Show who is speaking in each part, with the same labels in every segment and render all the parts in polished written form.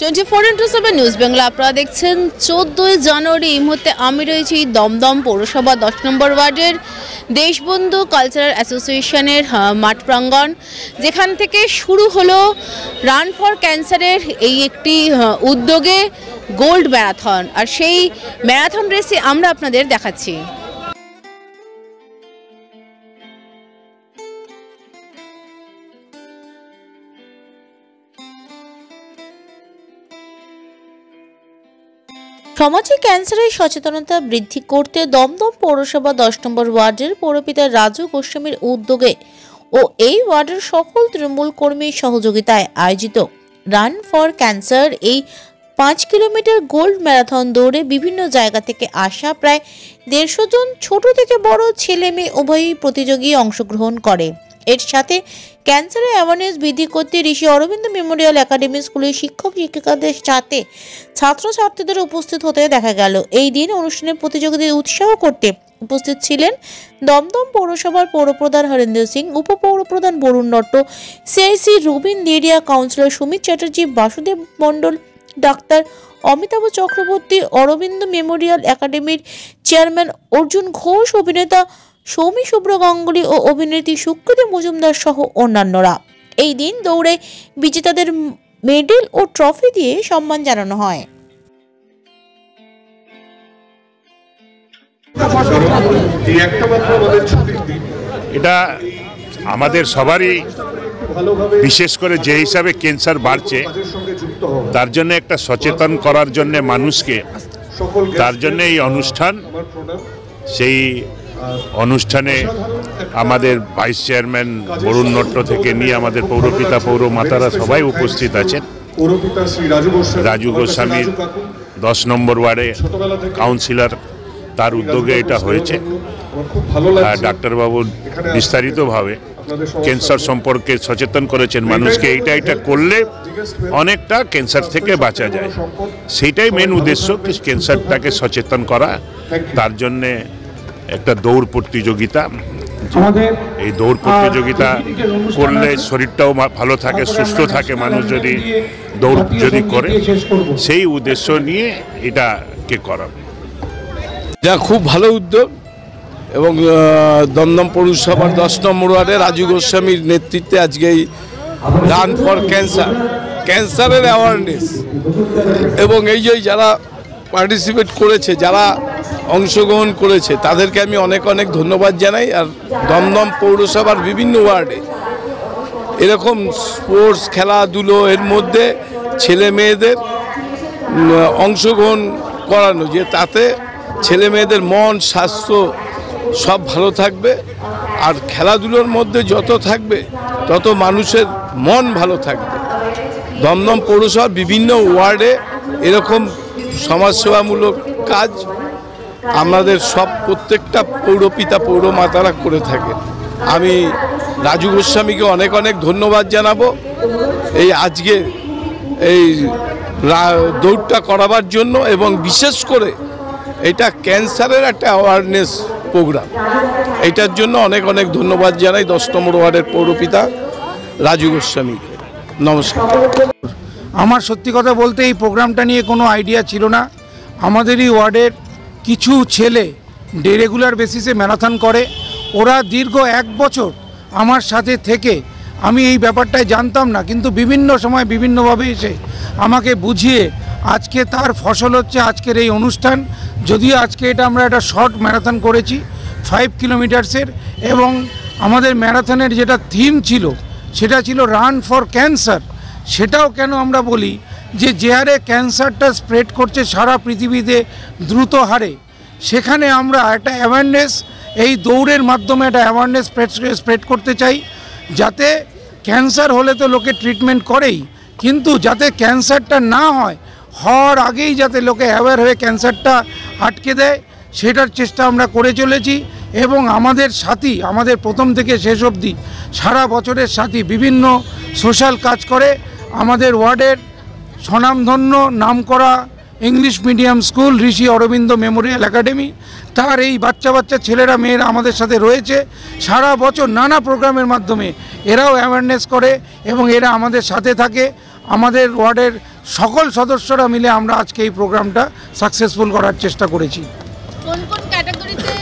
Speaker 1: 24x7 news Bangla আপনারা দেখছেন 14 জানুয়ারি এই মুহূর্তে আমি রয়েছি দমদম পৌরসভা 10 নম্বর ওয়ার্ডের দেশবন্ধু কালচারাল অ্যাসোসিয়েশনের মাঠ প্রাঙ্গণ, যেখান থেকে শুরু হলো রান ফর ক্যান্সারের এই একটি উদ্যোগে গোল্ড ম্যারাথন। আর সেই ম্যারাথন রেসে আমরা আপনাদের দেখাচ্ছি।
Speaker 2: সমাজে ক্যান্সারের সচেতনতা বৃদ্ধি করতে দমদম পৌরসভা 10 নম্বর ওয়ার্ডের পৌরপিতা রাজু গোস্বামীর উদ্যোগে ও এই ওয়ার্ডের সকল তৃণমূল কর্মীর সহযোগিতায় আয়োজিত রান ফর ক্যান্সার এই 5 কিলোমিটার গোল্ড ম্যারাথন দৌড়ে বিভিন্ন জায়গা থেকে আসা প্রায় 150 জন ছোট থেকে বড় ছেলে মেয়ে উভয়ই প্রতিযোগী অংশগ্রহণ করে। এর সাথে ক্যান্সারের অ্যাওয়ারনেস বৃদ্ধি করতে ঋষি অরবিন্দ মেমোরিয়াল একাডেমি স্কুলের শিক্ষক শিক্ষিকাদের সাথে ছাত্রছাত্রীদের উপস্থিত হতে দেখা গেল। এই দিন অনুষ্ঠানে প্রতিযোগীদের উৎসাহ করতে উপস্থিত ছিলেন দমদম পৌরসভার পৌরপ্রধান হরেন্দ্র সিং, উপপৌরপ্রধান Barun Natta, CIC Rubin area councillor Sumit Chatterjee, Basudeb Mondal, ডাক্তার অমিতাভ চক্রবর্তী, অরবিন্দ মেমোরিয়াল একাডেমির চেয়ারম্যান অর্জুন ঘোষ, অভিনেতা সৌমি শুভ্র গাঙ্গুলি ও অভিনেত্রী সুকৃতি মজুমদার সহ অন্যান্যরা। এই দিন দৌড়ে বিজেতাদের মেডেল ও ট্রফি দিয়ে সম্মান জানানো হয়।
Speaker 3: এটা আমাদের সবারই, বিশেষ করে যে হিসাবে ক্যান্সার বাড়ছে তার জন্য একটা সচেতন করার জন্য মানুষকে, তার জন্য এই অনুষ্ঠান। সেই অনুষ্ঠানে আমাদের ভাইস চেয়ারম্যান বরুণ নট্ট থেকে নিয়ে আমাদের পৌরপিতা পৌরমাতারা সবাই উপস্থিত আছেন। রাজু গোস্বামীর 10 নম্বর ওয়ার্ডে কাউন্সিলর, তার উদ্যোগে এটা হয়েছে। ডাক্তারবাবু বিস্তারিতভাবে ক্যান্সার সম্পর্কে সচেতন করেছেন মানুষকে, এটা করলে অনেকটা ক্যান্সার থেকে বাঁচা যায়। সেইটাই মেন উদ্দেশ্য, ক্যান্সারটাকে সচেতন করা। তার জন্যে একটা দৌড় প্রতিযোগিতা, এই দৌড় প্রতিযোগিতা করলে শরীরটাও ভালো থাকে, সুস্থ থাকে মানুষ যদি দৌড় করে, সেই উদ্দেশ্য নিয়ে এটাকে করা।
Speaker 4: এটা খুব ভালো উদ্যোগ এবং দমদম পৌরসভার 10 নম্বর ওয়ার্ডে রাজু গোস্বামীর নেতৃত্বে আজকে এই রান ফর ক্যান্সারের অ্যাওয়ারনেস এবং এই যে যারা পার্টিসিপেট করেছে, যারা অংশগ্রহণ করেছে তাদেরকে আমি অনেক অনেক ধন্যবাদ জানাই। আর দমদম পৌরসভার বিভিন্ন ওয়ার্ডে এরকম স্পোর্টস খেলাধুলো এর মধ্যে ছেলে মেয়েদের অংশগ্রহণ করানো, যে তাতে ছেলে মেয়েদের মন স্বাস্থ্য সব ভালো থাকবে। আর খেলাধুলোর মধ্যে যত থাকবে তত মানুষের মন ভালো থাকবে। দমদম পৌরসভার বিভিন্ন ওয়ার্ডে এরকম সমাজসেবামূলক কাজ আমাদের প্রত্যেকটা পৌরপিতা পৌরমাতারা করে থাকেন। আমি রাজু গোস্বামীকে অনেক অনেক ধন্যবাদ জানাবো এই আজকে এই দৌড়টা করাবার জন্য, এবং বিশেষ করে এটা ক্যান্সারের একটা অ্যাওয়ারনেস প্রোগ্রাম, এইটার জন্য অনেক অনেক ধন্যবাদ জানাই 10 নম্বর ওয়ার্ডের পৌরপিতা রাজু গোস্বামীকে। নমস্কার।
Speaker 5: আমার সত্যি কথা বলতে এই প্রোগ্রামটা নিয়ে কোনো আইডিয়া ছিল না। আমাদেরই ওয়ার্ডের কিছু ছেলে রেগুলার বেসিসে ম্যারাথন করে, ওরা দীর্ঘ 1 বছর আমার সাথে থেকে, আমি এই ব্যাপারটায় জানতাম না, কিন্তু বিভিন্ন সময় বিভিন্নভাবে এসে আমাকে বুঝিয়ে আজকে তার ফসল হচ্ছে আজকের এই অনুষ্ঠান। যদিও আজকে এটা আমরা একটা শর্ট ম্যারাথন করেছি 5 কিলোমিটার্সের, এবং আমাদের ম্যারাথনের যেটা থিম ছিল সেটা ছিল রান ফর ক্যান্সার। সেটাও কেন আমরা বলি যে হারে ক্যান্সারটা স্প্রেড করছে সারা পৃথিবীতে দ্রুত হারে, সেখানে আমরা একটা অ্যাওয়ারনেস এই দৌড়ের মাধ্যমে একটা অ্যাওয়ারনেস স্প্রেড করতে চাই, যাতে ক্যান্সার হলে তো লোকে ট্রিটমেন্ট করেই, কিন্তু যাতে ক্যান্সারটা না হয়, হওয়ার আগেই যাতে লোকে অ্যাওয়্যার হয়ে ক্যান্সারটা আটকে দেয়, সেটার চেষ্টা আমরা করে চলেছি। এবং আমাদের সাথী, আমাদের প্রথম থেকে শেষ অবধি সারা বছরের সাথী বিভিন্ন সোশ্যাল কাজ করে। আমাদের ওয়ার্ডের স্বনামধন্য নামকরা ইংলিশ মিডিয়াম স্কুল ঋষি অরবিন্দ মেমোরিয়াল একাডেমি, তার এই বাচ্চা বাচ্চা ছেলেরা মেয়েরা আমাদের সাথে রয়েছে। সারা বছর নানা প্রোগ্রামের মাধ্যমে এরাও অ্যাওয়ারনেস করে এবং এরা আমাদের সাথে থাকে। আমাদের ওয়ার্ডের সকল সদস্যরা মিলে আমরা আজকে এই প্রোগ্রামটা সাকসেসফুল করার চেষ্টা করেছি।
Speaker 1: কোন কোন ক্যাটাগরিতে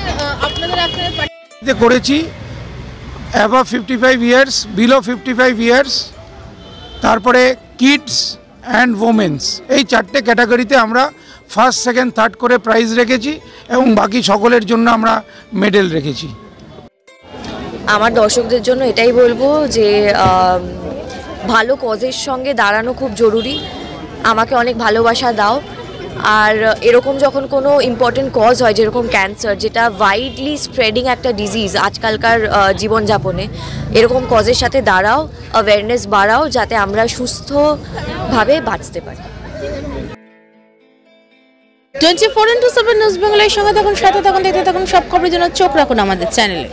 Speaker 1: আপনাদের এখানে
Speaker 5: করেছি? অ্যাবাভ 55 ইয়ার্স, বিলো 55 ইয়ার্স, তারপরে কিডস অ্যান্ড ওমেন্স, এই 4টে ক্যাটাগরিতে আমরা ফার্স্ট সেকেন্ড থার্ড করে প্রাইজ রেখেছি এবং বাকি সকলের জন্য আমরা মেডেল রেখেছি।
Speaker 6: আমার দর্শকদের জন্য এটাই বলবো যে ভালো কজের সঙ্গে দাঁড়ানো খুব জরুরি। আমাকে অনেক ভালোবাসা দাও, আর এরকম যখন কোনো ইম্পর্টেন্ট কজ হয় যেরকম ক্যান্সার, যেটা ওয়াইডলি স্প্রেডিং একটা ডিজিজ আজকালকার জীবনযাপনে, এরকম কজের সাথে দাঁড়াও, অ্যাওয়ারনেস বাড়াও, যাতে আমরা সুস্থভাবে বাঁচতে পারি।
Speaker 1: 24x7 নিউজ বাংলার সঙ্গে থাকুন, সাথে থাকুন, দেখতে থাকুন, সব খবরের জন্য চোখ রাখুন আমাদের চ্যানেলে।